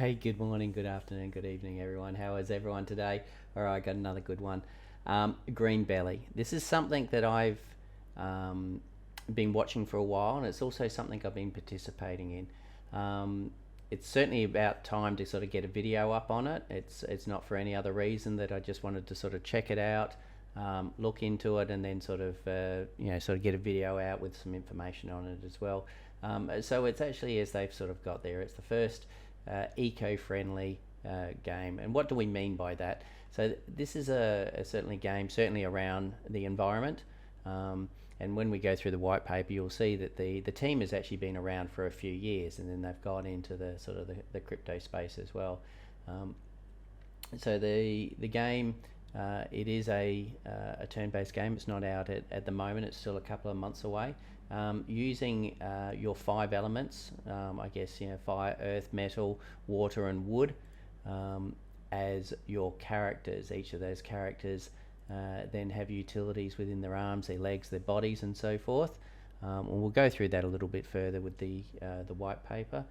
Hey, good morning, good afternoon, good evening, everyone. How is everyone today? All right, I got another good one. Green Beli. This is something that I've um, been watching for a while, and it's also something I've been participating in. It's certainly about time to sort of get a video up on it. It's not for any other reason that I just wanted to sort of check it out, look into it, and then sort of sort of get a video out with some information on it as well. So it's actually, as they've sort of got there, it's the first eco-friendly game. And what do we mean by that? So this is a certainly game, certainly around the environment. And when we go through the white paper, you'll see that the team has actually been around for a few years, and then they've gone into the sort of the crypto space as well. So the game, it is a turn-based game. It's not out at the moment. It's still a couple of months away. Using your 5 elements, I guess, fire, earth, metal, water, and wood, as your characters. Each of those characters then have utilities within their arms, their legs, their bodies, and so forth. And we'll go through that a little bit further with the white paper.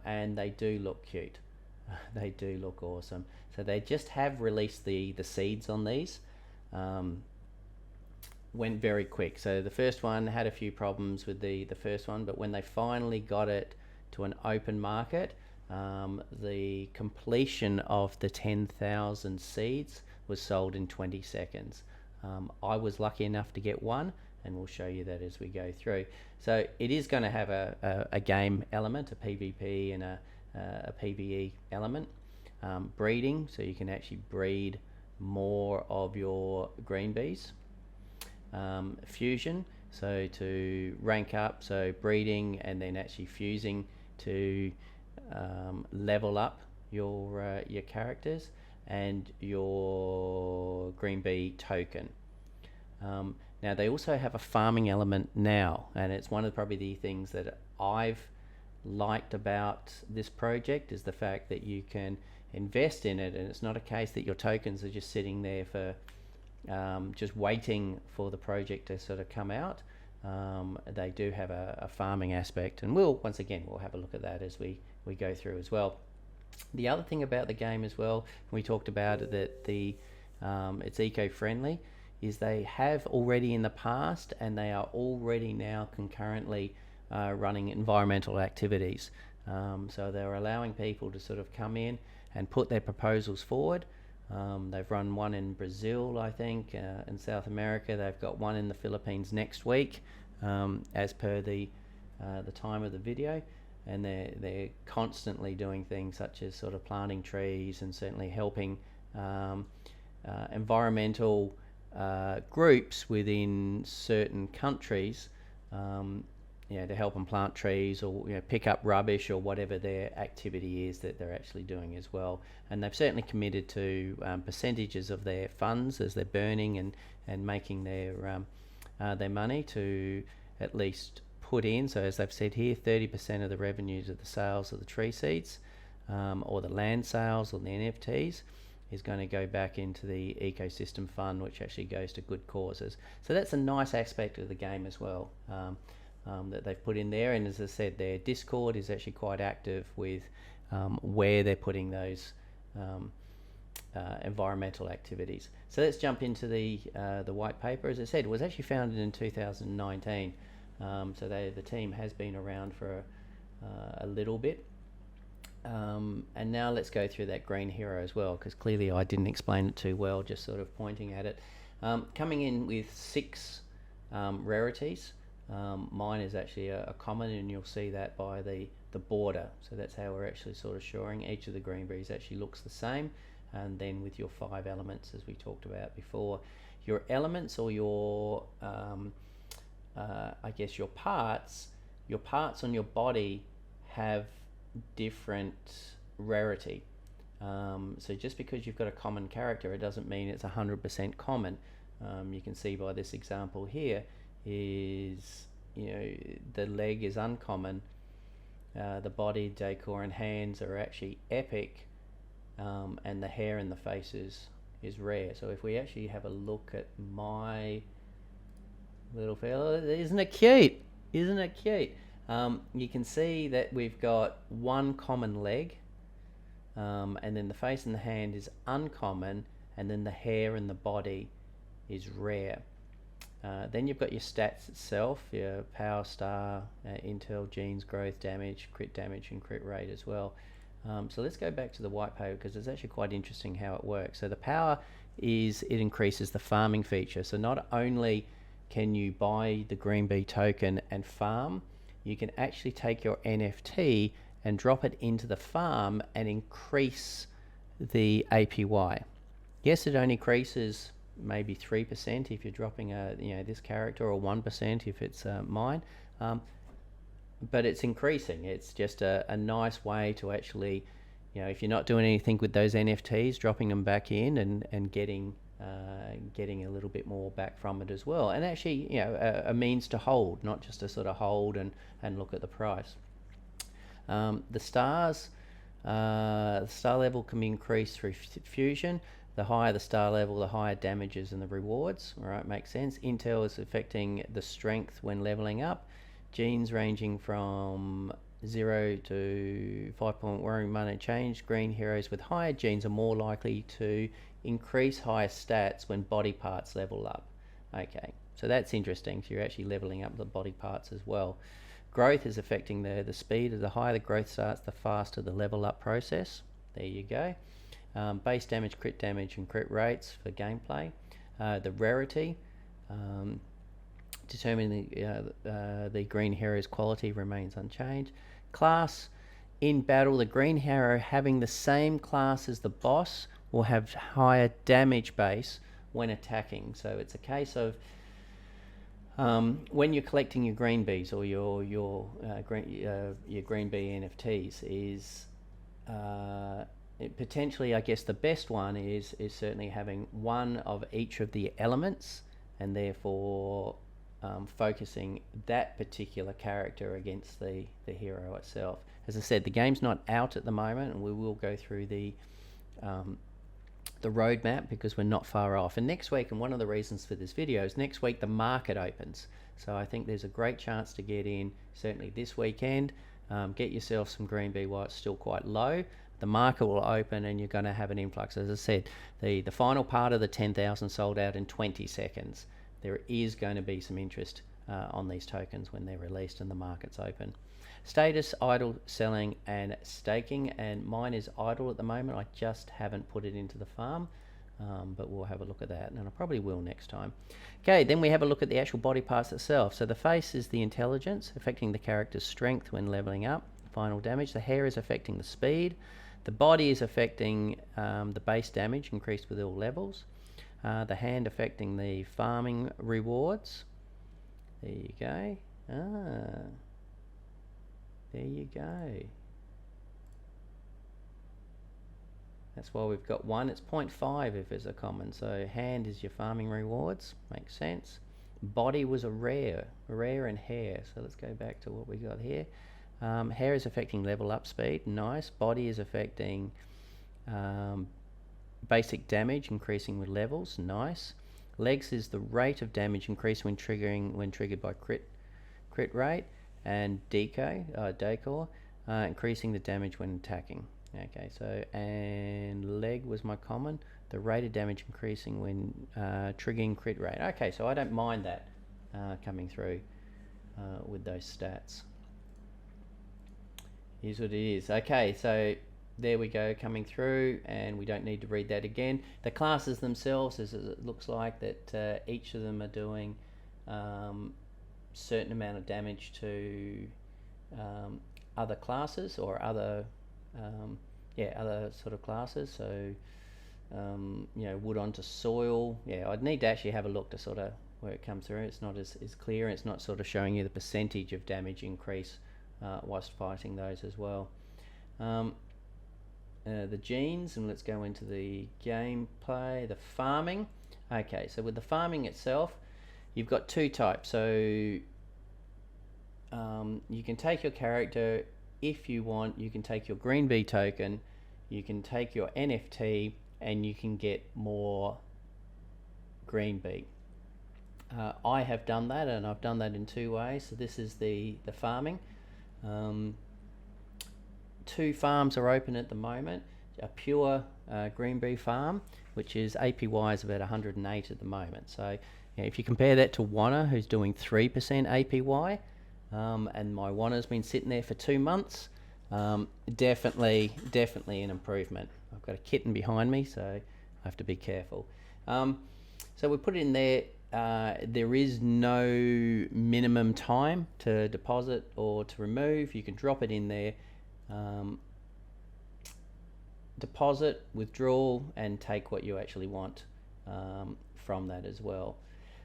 And they do look cute. They do look awesome. So they just have released the seeds on these. Went very quick. So the first one had a few problems with the first one, but when they finally got it to an open market, the completion of the 10,000 seeds was sold in 20 seconds. I was lucky enough to get one, and we'll show you that as we go through. So it is going to have a game element, a PvP and a PvE element. Breeding, so you can actually breed more of your green bees. Fusion, so to rank up, so breeding and then actually fusing to level up your characters, and your green bee token. Now they also have a farming element now, and it's one of probably the things that I've liked about this project, is the fact that you can invest in it, and it's not a case that your tokens are just sitting there for just waiting for the project to sort of come out. They do have a farming aspect, and we'll have a look at that as we go through as well. The other thing about the game as well, we talked about it, that it's eco-friendly, is they have already in the past, and they are already now concurrently running environmental activities. So they're allowing people to sort of come in and put their proposals forward. They've run one in Brazil, I think, in South America. They've got one in the Philippines next week, as per the time of the video. And they're constantly doing things such as sort of planting trees, and certainly helping environmental groups within certain countries, to help them plant trees, or pick up rubbish, or whatever their activity is that they're actually doing as well. And they've certainly committed to percentages of their funds as they're burning and making their money to at least put in. So as they've said here, 30% of the revenues of the sales of the tree seeds, or the land sales, or the NFTs, is going to go back into the Ecosystem Fund, which actually goes to good causes. So that's a nice aspect of the game as well, that they've put in there. And as I said, their Discord is actually quite active with where they're putting those environmental activities. So let's jump into the white paper. As I said, it was actually founded in 2019. So the team has been around for a little bit. And now let's go through that green hero as well, because clearly I didn't explain it too well, just sort of pointing at it. Coming in with 6 rarities. Mine is actually a common, and you'll see that by the border. So that's how we're actually sort of showing each of the green bees actually looks the same. And then with your 5 elements, as we talked about before, your elements, or your I guess your parts on your body have different rarity. So just because you've got a common character, it doesn't mean it's 100% common. You can see by this example here, is the leg is uncommon, the body, decor, and hands are actually epic, and the hair and the face is rare. So if we actually have a look at my little fella, isn't it cute? You can see that we've got one common leg, and then the face and the hand is uncommon, and then the hair and the body is rare. Then you've got your stats itself, your power, star, intel, genes, growth, damage, and crit rate as well. So let's go back to the white paper, because it's actually quite interesting how it works. So the power is, it increases the farming feature. So not only can you buy the Green Bee token and farm, you can actually take your NFT and drop it into the farm and increase the APY. Yes, it only increases maybe 3% if you're dropping this character, or 1% if it's mine, but it's increasing. It's just a nice way to actually, if you're not doing anything with those NFTs, dropping them back in and getting a little bit more back from it as well, and actually a means to hold, not just to sort of hold and look at the price. The stars, the star level can be increased through fusion. The higher the star level, the higher damages and the rewards. All right, makes sense. Intel is affecting the strength when leveling up. Genes ranging from 0 to 5.1 money change. Green heroes with higher genes are more likely to increase higher stats when body parts level up. Okay, so that's interesting. So you're actually leveling up the body parts as well. Growth is affecting the speed. The higher the growth starts, the faster the level up process. There you go. Base damage, crit damage, and crit rates for gameplay. The rarity, determining the green hero's quality remains unchanged. Class, in battle, the green hero having the same class as the boss will have higher damage base when attacking. So it's a case of when you're collecting your green bees, or your green bee NFTs, is potentially, I guess the best one is certainly having one of each of the elements, and therefore focusing that particular character against the hero itself. As I said, the game's not out at the moment, and we will go through the roadmap, because we're not far off. And next week, and one of the reasons for this video is next week the market opens, so I think there's a great chance to get in certainly this weekend. Get yourself some Green Bee while it's still quite low. The market will open and you're going to have an influx. As I said, the final part of the 10,000 sold out in 20 seconds. There is going to be some interest on these tokens when they're released and the market's open. Status, idle, selling, and staking, and mine is idle at the moment. I just haven't put it into the farm, but we'll have a look at that, and I probably will next time. Okay, then we have a look at the actual body parts itself. So the face is the intelligence, affecting the character's strength when leveling up. Final damage. The hair is affecting the speed. The body is affecting the base damage, increased with all levels. The hand affecting the farming rewards. There you go. There you go. That's why we've got one. It's 0.5 if it's a common. So hand is your farming rewards. Makes sense. Body was a rare and hair. So let's go back to what we got here. Hair is affecting level up speed. Nice. Body is affecting basic damage, increasing with levels. Nice. Legs is the rate of damage increase when triggered by crit rate. And decor, increasing the damage when attacking. Okay, so, and leg was my common. The rate of damage increasing when triggering crit rate. Okay, so I don't mind that coming through with those stats. Here's what it is. Okay, so there we go, coming through, and we don't need to read that again. The classes themselves, as it looks like that each of them are doing certain amount of damage to other classes, or other sort of classes. So wood onto soil. I'd need to actually have a look to sort of where it comes through. It's not as clear. It's not sort of showing you the percentage of damage increase whilst fighting those as well. The genes, and let's go into the gameplay. The farming. Okay, so with the farming itself, you've got two types. So you can take your character if you want. You can take your Green Bee token, you can take your NFT, and you can get more Green Bee. I have done that, and I've done that in two ways. So this is the farming. Two farms are open at the moment. a pure Green Bee farm, which is APY is about 108 at the moment. So if you compare that to Wanna, who's doing 3% APY, and my Wanna's been sitting there for 2 months, definitely an improvement. I've got a kitten behind me, so I have to be careful. So we put it in there. There is no minimum time to deposit or to remove. You can drop it in there, deposit, withdrawal, and take what you actually want from that as well.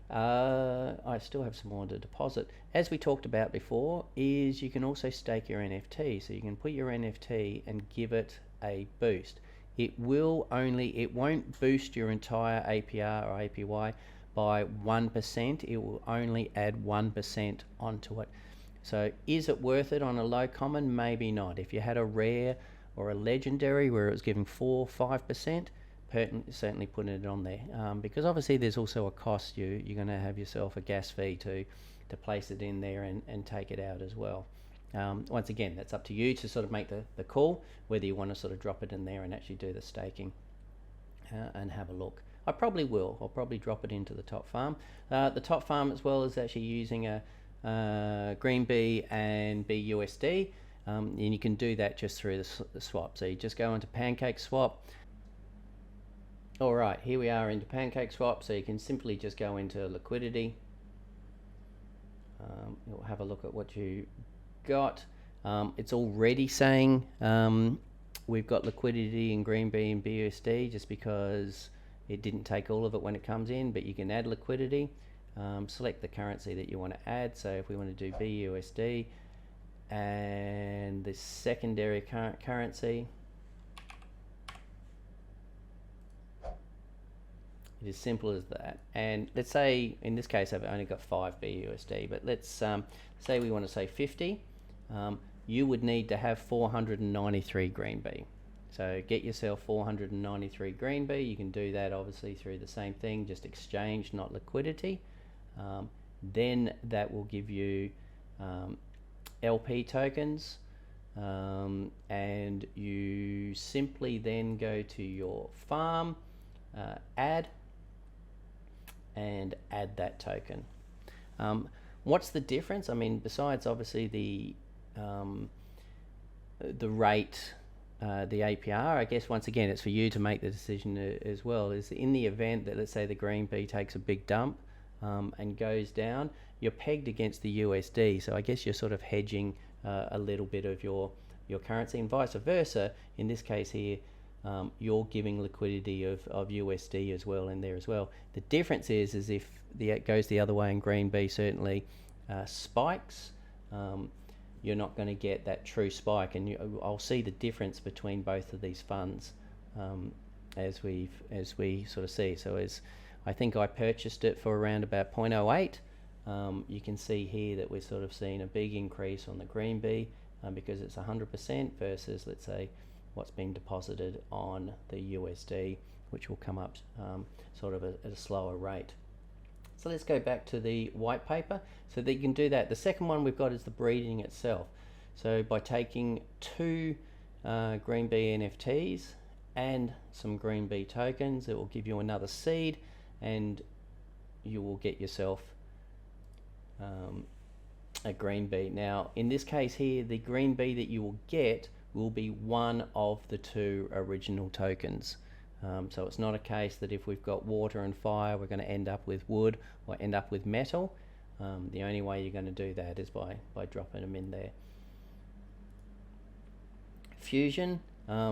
I still have some more to deposit. As we talked about before, is you can also stake your NFT. So you can put your NFT and give it a boost. It won't boost your entire APR or APY by 1%. It will only add 1% onto it. So is it worth it on a low common? Maybe not. If you had a rare or a legendary where it was giving 4-5%, certainly putting it on there, because obviously there's also a cost. You're going to have yourself a gas fee to place it in there and take it out as well. Once again, that's up to you to sort of make the call whether you want to sort of drop it in there and actually do the staking and have a look. I probably will. I'll probably drop it into the top farm. The top farm as well is actually using a Green Bee and BUSD, and you can do that just through the swap. So you just go into Pancake Swap. All right, here we are into Pancake Swap. So you can simply just go into liquidity. You'll have a look at what you got. It's already saying we've got liquidity in Green Bee and BUSD just because it didn't take all of it when it comes in, but you can add liquidity. Select the currency that you want to add. So if we want to do BUSD and the secondary currency, it is simple as that. And let's say in this case I've only got 5 BUSD, but let's say we want to say 50. You would need to have 493 Green Bee. So get yourself 493 Green Bee. You can do that obviously through the same thing, just exchange, not liquidity. Then that will give you LP tokens, and you simply then go to your farm, add that token. What's the difference? I mean, besides obviously the rate, the APR, I guess once again it's for you to make the decision as well. Is in the event that, let's say, the Green Bee takes a big dump and goes down, you're pegged against the USD, so I guess you're sort of hedging a little bit of your currency, and vice versa. In this case here, you're giving liquidity of USD as well in there as well. The difference is if it goes the other way and Green Bee certainly spikes, you're not going to get that true spike, and I'll see the difference between both of these funds as we sort of see. So as I think I purchased it for around about 0.08. You can see here that we're sort of seeing a big increase on the Green Bee because it's 100% versus, let's say, what's being deposited on the USD, which will come up sort of at a slower rate. So let's go back to the white paper so that you can do that. The second one we've got is the breeding itself. So by taking 2 Green Bee NFTs and some Green Bee tokens, it will give you another seed, and you will get yourself a Green Bee. Now in this case here, the Green Bee that you will get will be one of the 2 original tokens. So it's not a case that if we've got water and fire we're going to end up with wood or end up with metal. The only way you're going to do that is by dropping them in there. Fusion,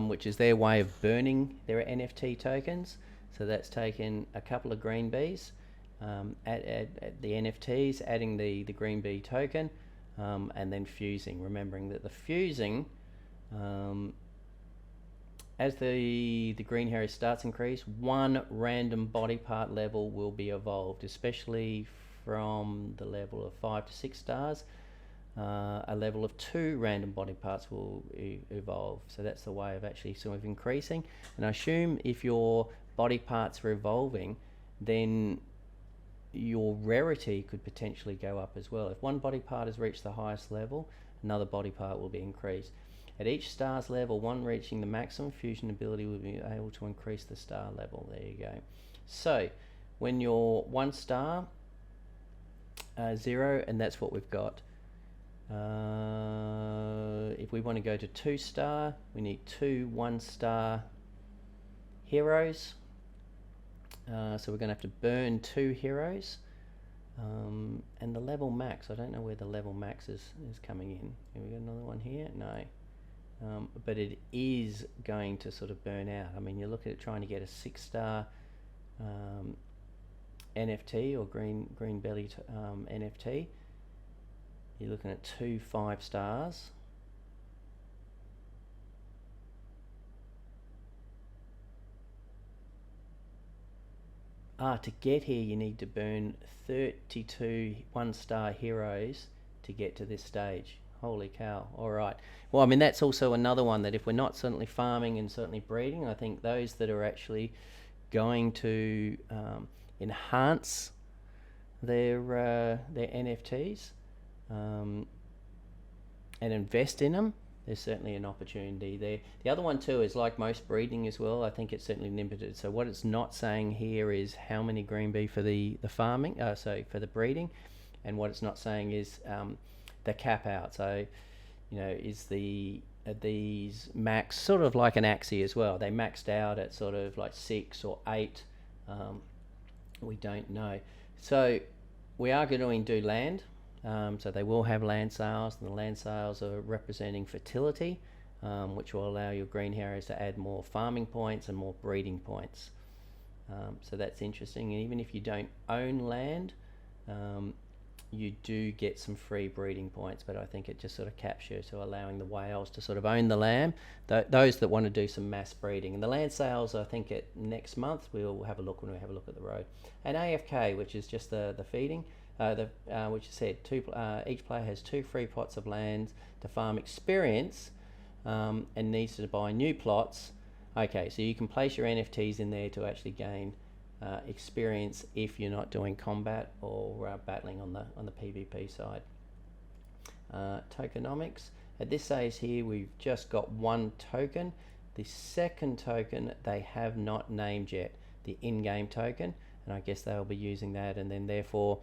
which is their way of burning their NFT tokens. So that's taken a couple of Green Bees, at the NFTs, adding the Green Bee token, and then fusing. Remembering that the fusing, as the green area starts to increase, 1 random body part level will be evolved, especially from the level of 5 to 6 stars. A level of 2 random body parts will evolve. So that's the way of actually sort of increasing. And I assume if your body parts are evolving, then your rarity could potentially go up as well. If one body part has reached the highest level, another body part will be increased. At each star's level, one reaching the maximum fusion ability will be able to increase the star level. There you go. So when you're 1 star, 0, and that's what we've got. If we want to go to 2 star, we need 2 1-star heroes. So we're going to have to burn 2 heroes. And the level max, I don't know where the level max is coming in. Have we got another one here? No. But it is going to sort of burn out. I mean, you look at it trying to get a 6-star NFT or Green Beli NFT. You're looking at 2 5-stars. To get here you need to burn 32 1-star heroes to get to this stage. Holy cow. Alright. Well, I mean, that's also another one that if we're not certainly farming and certainly breeding, I think those that are actually going to enhance their NFTs and invest in them, there's certainly an opportunity there. The other one too is, like most breeding as well, I think it's certainly limited. So what it's not saying here is how many green bee for the farming, so for the breeding, and what it's not saying is the cap out. So, you know, is these max sort of like an Axie as well? They maxed out at sort of like 6 or 8. We don't know. So we are going to do land. So they will have land sales, and the land sales are representing fertility, which will allow your green heroes to add more farming points and more breeding points. So that's interesting. And even if you don't own land, you do get some free breeding points, but I think it just sort of caps you, so allowing the whales to sort of own the lamb, those that want to do some mass breeding. And the land sales, I think next month, we'll have a look when we have a look at the road. And AFK, which is just the feeding, which is said, each player has 2 free plots of land to farm experience and needs to buy new plots. Okay, so you can place your NFTs in there to actually gain experience if you're not doing combat or battling on the PvP side. Tokenomics. At this stage here, we've just got 1 token. The second token they have not named yet, the in-game token, and I guess they'll be using that, and then therefore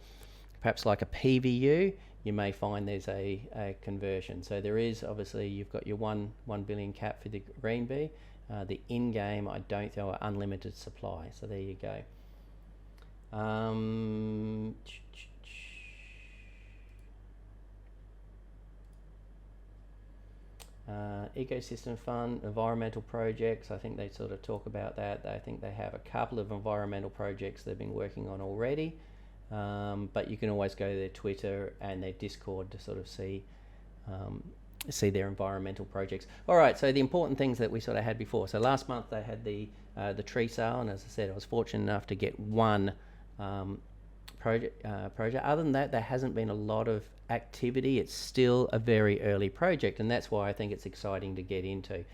perhaps like a PVU, you may find there's a conversion. So there is, obviously, you've got your 1 billion cap for the Green Bee. The in-game, I don't think, are unlimited supply. So there you go. Ecosystem Fund, environmental projects, I think they sort of talk about that. I think they have a couple of environmental projects they've been working on already. But you can always go to their Twitter and their Discord to sort of see their environmental projects. All right, so the important things that we sort of had before. So last month they had the tree sale, and as I said, I was fortunate enough to get 1 project. Other than that, there hasn't been a lot of activity. It's still a very early project, and that's why I think it's exciting to get into.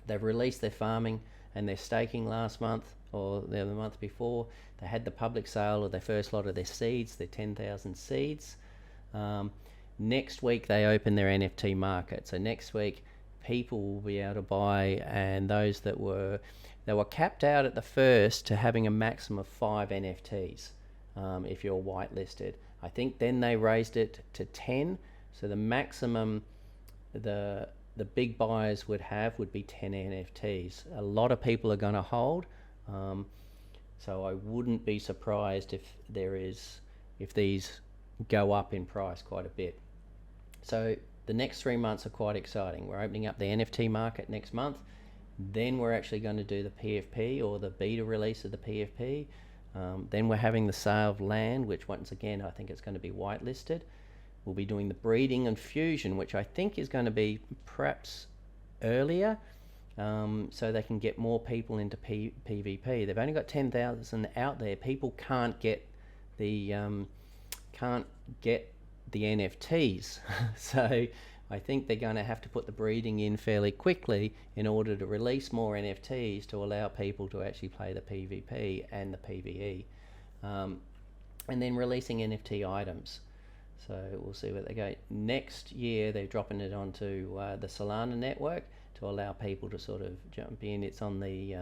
They've released their farming and their staking last month, or the month before. They had the public sale of their first lot of their seeds, their 10,000 seeds. Next week they open their NFT market. So next week people will be able to buy, and those that were capped out at the first to having a maximum of 5 NFTs if you're whitelisted. I think then they raised it to 10. So the maximum the big buyers would be 10 NFTs. A lot of people are going to hold. So I wouldn't be surprised if these go up in price quite a bit. So the next 3 months are quite exciting. We're opening up the NFT market next month. Then we're actually going to do the PFP, or the beta release of the PFP. Then we're having the sale of land, which once again I think it's going to be whitelisted. We'll be doing the breeding and fusion, which I think is going to be perhaps earlier, so they can get more people into PvP. They've only got 10,000 out there. People can't get the NFTs. So I think they're going to have to put the breeding in fairly quickly in order to release more NFTs to allow people to actually play the PvP and the PvE, and then releasing NFT items. So we'll see where they go. Next year they're dropping it onto the Solana network to allow people to sort of jump in. It's on the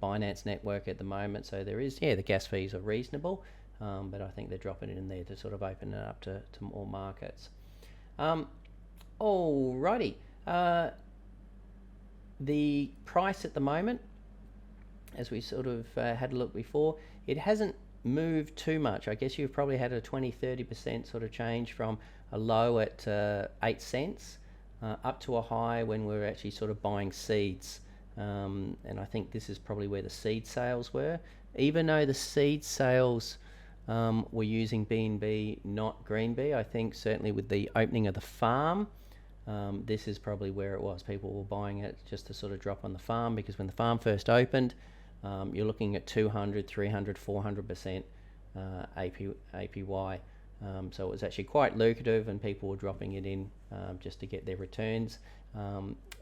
Binance network at the moment, so there is, the gas fees are reasonable, but I think they're dropping it in there to sort of open it up to more markets. Alrighty, the price at the moment, as we sort of had a look before, it hasn't moved too much. I guess you've probably had a 20-30% sort of change from a low at 8 cents up to a high when we were actually sort of buying seeds, and I think this is probably where the seed sales were, even though the seed sales were using BNB, not Green Beli. I think certainly with the opening of the farm, this is probably where it was. People were buying it just to sort of drop on the farm, because when the farm first opened, you're looking at 200, 300, 400% APY. So it was actually quite lucrative, and people were dropping it in just to get their returns.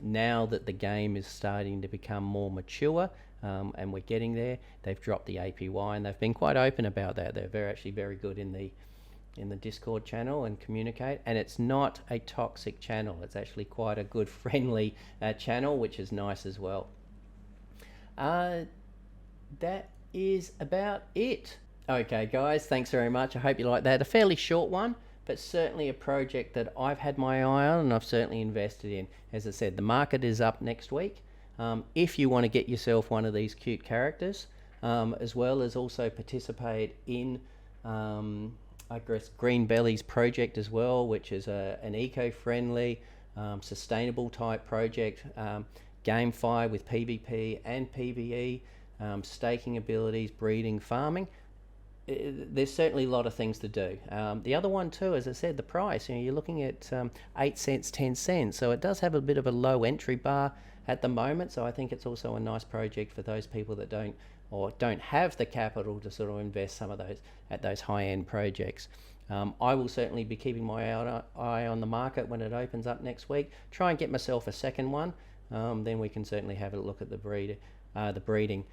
Now that the game is starting to become more mature, and we're getting there, they've dropped the APY, and they've been quite open about that. They're actually very good in the Discord channel and communicate, and it's not a toxic channel. It's actually quite a good friendly channel, which is nice as well. That is about it. Okay guys, thanks very much. I hope you like that. A fairly short one, but certainly a project that I've had my eye on and I've certainly invested in. As I said, the market is up next week. If you want to get yourself one of these cute characters, as well as also participate in I guess Green Beli's project as well, which is an eco-friendly, sustainable type project, GameFi with PvP and PvE, staking abilities, breeding, farming. There's certainly a lot of things to do. The other one too, as I said, the price, you're looking at 8 cents, 10 cents, so it does have a bit of a low entry bar at the moment, so I think it's also a nice project for those people that don't have the capital to sort of invest some of those at those high-end projects. I will certainly be keeping my eye on the market when it opens up next week. Try and get myself a second one, then we can certainly have a look at the breeding.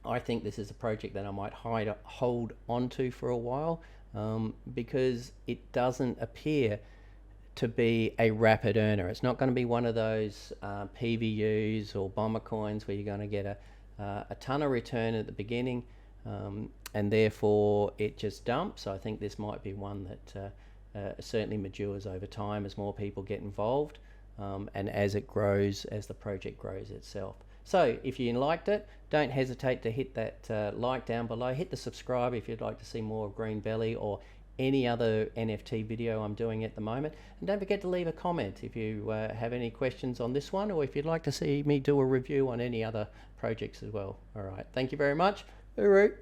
I think this is a project that I might hold onto for a while, because it doesn't appear to be a rapid earner. It's not going to be one of those PVUs or bomber coins where you're going to get a ton of return at the beginning, and therefore it just dumps. I think this might be one that certainly matures over time as more people get involved, and as it grows, as the project grows itself. So if you liked it, don't hesitate to hit that like down below. Hit the subscribe if you'd like to see more of Green Beli or any other NFT video I'm doing at the moment. And don't forget to leave a comment if you have any questions on this one, or if you'd like to see me do a review on any other projects as well. All right, thank you very much. Hooroo.